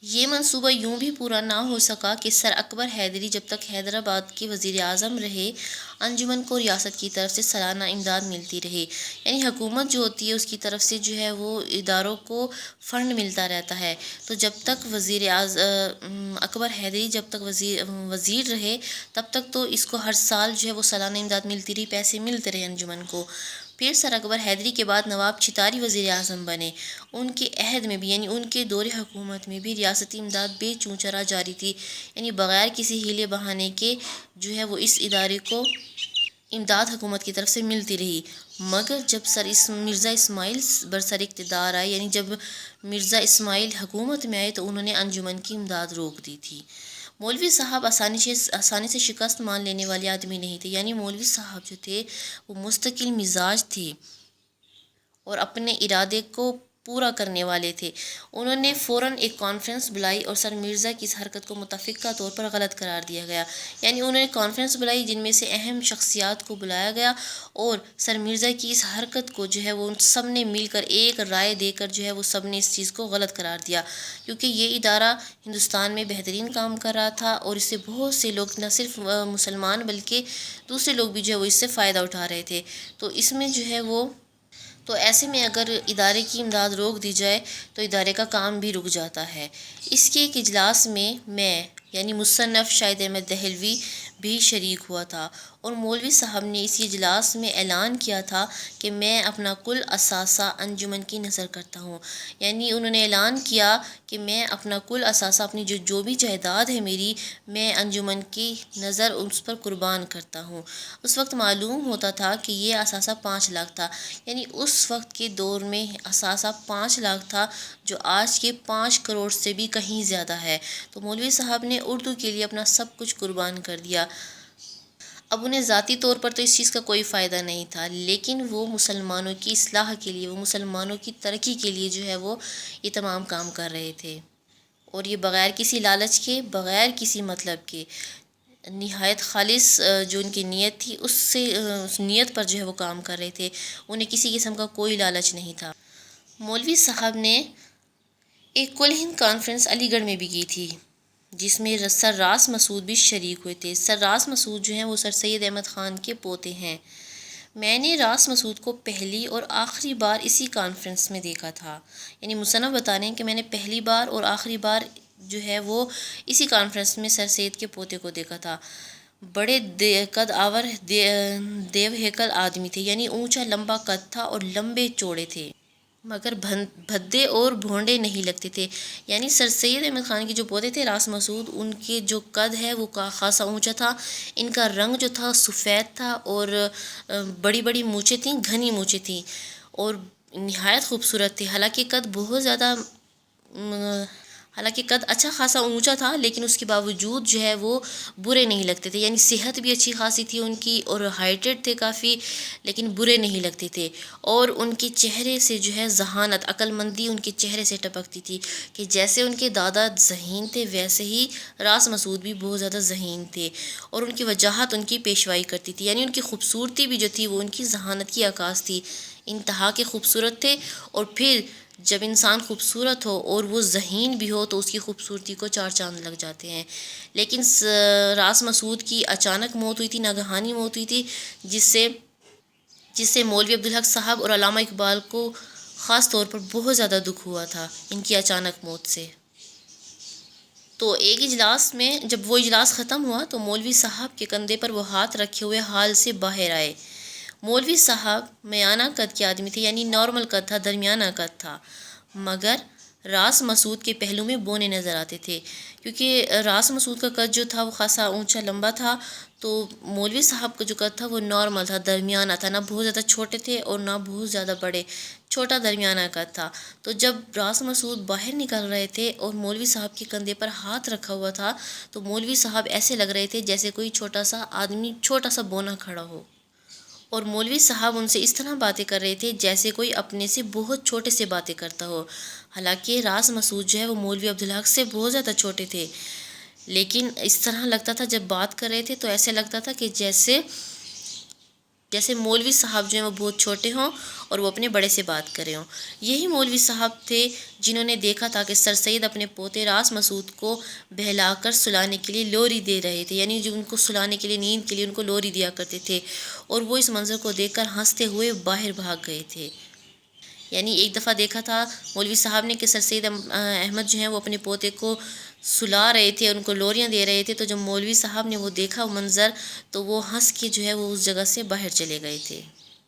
یہ منصوبہ یوں بھی پورا نہ ہو سکا کہ سر اکبر حیدری جب تک حیدرآباد کے وزیر اعظم رہے انجمن کو ریاست کی طرف سے سالانہ امداد ملتی رہی، یعنی حکومت جو ہوتی ہے اس کی طرف سے جو ہے وہ اداروں کو فنڈ ملتا رہتا ہے۔ تو جب تک اکبر حیدری جب تک وزیر رہے تب تک تو اس کو ہر سال جو ہے وہ سالانہ امداد ملتی رہی، پیسے ملتے رہے انجمن کو۔ پھر سر اکبر حیدری کے بعد نواب چتاری وزیر اعظم بنے۔ ان کے عہد میں بھی یعنی ان کے دور حکومت میں بھی ریاستی امداد بے چونچرا جاری تھی، یعنی بغیر کسی ہیلے بہانے کے جو ہے وہ اس ادارے کو امداد حکومت کی طرف سے ملتی رہی۔ مگر جب مرزا اسماعیل برسر اقتدار آئے، یعنی جب مرزا اسماعیل حکومت میں آئے تو انہوں نے انجمن کی امداد روک دی تھی۔ مولوی صاحب آسانی سے شکست مان لینے والے آدمی نہیں تھے، یعنی مولوی صاحب جو تھے وہ مستقل مزاج تھے اور اپنے ارادے کو پورا کرنے والے تھے۔ انہوں نے فوراً ایک کانفرنس بلائی اور سر مرزا کی اس حرکت کو متفقہ طور پر غلط قرار دیا گیا، یعنی انہوں نے کانفرنس بلائی جن میں سے اہم شخصیات کو بلایا گیا اور سر مرزا کی اس حرکت کو جو ہے وہ سب نے مل کر ایک رائے دے کر جو ہے وہ سب نے اس چیز کو غلط قرار دیا، کیونکہ یہ ادارہ ہندوستان میں بہترین کام کر رہا تھا اور اس سے بہت سے لوگ نہ صرف مسلمان بلکہ دوسرے لوگ بھی جو ہے وہ اس سے فائدہ اٹھا رہے تھے۔ تو ایسے میں اگر ادارے کی امداد روک دی جائے تو ادارے کا کام بھی رک جاتا ہے۔ اس کے ایک اجلاس میں یعنی مصنف شاہد احمد دہلوی بھی شریک ہوا تھا اور مولوی صاحب نے اسی اجلاس میں اعلان کیا تھا کہ میں اپنا کل اثاثہ انجمن کی نذر کرتا ہوں، یعنی انہوں نے اعلان کیا کہ میں اپنا کل اثاثہ اپنی جو بھی جائیداد ہے میری، میں انجمن کی نذر اس پر قربان کرتا ہوں۔ اس وقت معلوم ہوتا تھا کہ یہ اثاثہ 5 لاکھ تھا، یعنی اس وقت کے دور میں اثاثہ 5 لاکھ تھا جو آج کے 5 کروڑ سے بھی کہیں زیادہ ہے۔ تو مولوی صاحب نے اردو کے لیے اپنا سب کچھ قربان کر دیا۔ اب انہیں ذاتی طور پر تو اس چیز کا کوئی فائدہ نہیں تھا، لیکن وہ مسلمانوں کی اصلاح کے لیے، وہ مسلمانوں کی ترقی کے لیے جو ہے وہ یہ تمام کام کر رہے تھے، اور یہ بغیر کسی لالچ کے، بغیر کسی مطلب کے، نہایت خالص جو ان کی نیت تھی اس نیت پر جو ہے وہ کام کر رہے تھے۔ انہیں کسی قسم کا کوئی لالچ نہیں تھا۔ مولوی صاحب نے ایک کل ہند کانفرنس علی گڑھ میں بھی کی تھی جس میں سر راس مسعود بھی شریک ہوئے تھے۔ سر راس مسعود جو ہیں وہ سر سید احمد خان کے پوتے ہیں۔ میں نے راس مسعود کو پہلی اور آخری بار اسی کانفرنس میں دیکھا تھا، یعنی مصنف بتا رہے ہیں کہ میں نے پہلی بار اور آخری بار جو ہے وہ اسی کانفرنس میں سر سید کے پوتے کو دیکھا تھا۔ بڑے قد آور دیو ہیکل آدمی تھے، یعنی اونچا لمبا قد تھا اور لمبے چوڑے تھے، مگر بھدے اور بھونڈے نہیں لگتے تھے۔ یعنی سر سید احمد خان کے جو پوتے تھے راس مسعود، ان کے جو قد ہے وہ خاصا اونچا تھا، ان کا رنگ جو تھا سفید تھا اور بڑی بڑی مونچھیں تھیں، گھنی مونچھیں تھیں اور نہایت خوبصورت تھے۔ حالانکہ قد اچھا خاصا اونچا تھا لیکن اس کے باوجود جو ہے وہ برے نہیں لگتے تھے، یعنی صحت بھی اچھی خاصی تھی ان کی اور ہائٹڈ تھے کافی، لیکن برے نہیں لگتے تھے۔ اور ان کے چہرے سے جو ہے ذہانت، عقل مندی ان کے چہرے سے ٹپکتی تھی کہ جیسے ان کے دادا ذہین تھے ویسے ہی راس مسعود بھی بہت زیادہ ذہین تھے، اور ان کی وجاہت ان کی پیشوائی کرتی تھی، یعنی ان کی خوبصورتی بھی جو تھی وہ ان کی ذہانت کی عکاس تھی۔ انتہا کے خوبصورت تھے، اور پھر جب انسان خوبصورت ہو اور وہ ذہین بھی ہو تو اس کی خوبصورتی کو 4 چاند لگ جاتے ہیں۔ لیکن راس مسعود کی اچانک موت ہوئی تھی، ناگہانی موت ہوئی تھی، جس سے مولوی عبدالحق صاحب اور علامہ اقبال کو خاص طور پر بہت زیادہ دکھ ہوا تھا ان کی اچانک موت سے۔ تو ایک اجلاس میں جب وہ اجلاس ختم ہوا تو مولوی صاحب کے کندھے پر وہ ہاتھ رکھے ہوئے حال سے باہر آئے۔ مولوی صاحب میانہ قد کے آدمی تھے، یعنی نارمل قد تھا، درمیانہ قد تھا، مگر راس مسعود کے پہلو میں بونے نظر آتے تھے، کیونکہ راس مسعود کا قد جو تھا وہ خاصا اونچا لمبا تھا، تو مولوی صاحب کا جو قد تھا وہ نارمل تھا، درمیانہ تھا، نہ بہت زیادہ چھوٹے تھے اور نہ بہت زیادہ بڑے، چھوٹا درمیانہ قد تھا۔ تو جب راس مسعود باہر نکل رہے تھے اور مولوی صاحب کے کندھے پر ہاتھ رکھا ہوا تھا تو مولوی صاحب ایسے لگ رہے تھے جیسے کوئی چھوٹا سا آدمی، چھوٹا سا بونا کھڑا ہو، اور مولوی صاحب ان سے اس طرح باتیں کر رہے تھے جیسے کوئی اپنے سے بہت چھوٹے سے باتیں کرتا ہو۔ حالانکہ راس مسعود جو ہے وہ مولوی عبدالحق سے بہت زیادہ چھوٹے تھے، لیکن اس طرح لگتا تھا جب بات کر رہے تھے تو ایسے لگتا تھا کہ جیسے جیسے مولوی صاحب جو ہیں وہ بہت چھوٹے ہوں اور وہ اپنے بڑے سے بات کر رہے ہوں۔ یہی مولوی صاحب تھے جنہوں نے دیکھا تھا کہ سر سید اپنے پوتے راس مسعود کو بہلا کر سلانے کے لیے لوری دے رہے تھے، یعنی جو ان کو سلانے کے لیے، نیند کے لیے ان کو لوری دیا کرتے تھے، اور وہ اس منظر کو دیکھ کر ہنستے ہوئے باہر بھاگ گئے تھے۔ یعنی ایک دفعہ دیکھا تھا مولوی صاحب نے کہ سر سید احمد جو ہیں وہ اپنے پوتے کو سلا رہے تھے، ان کو لوریاں دے رہے تھے، تو جب مولوی صاحب نے وہ دیکھا وہ منظر تو وہ ہنس کے جو ہے وہ اس جگہ سے باہر چلے گئے تھے۔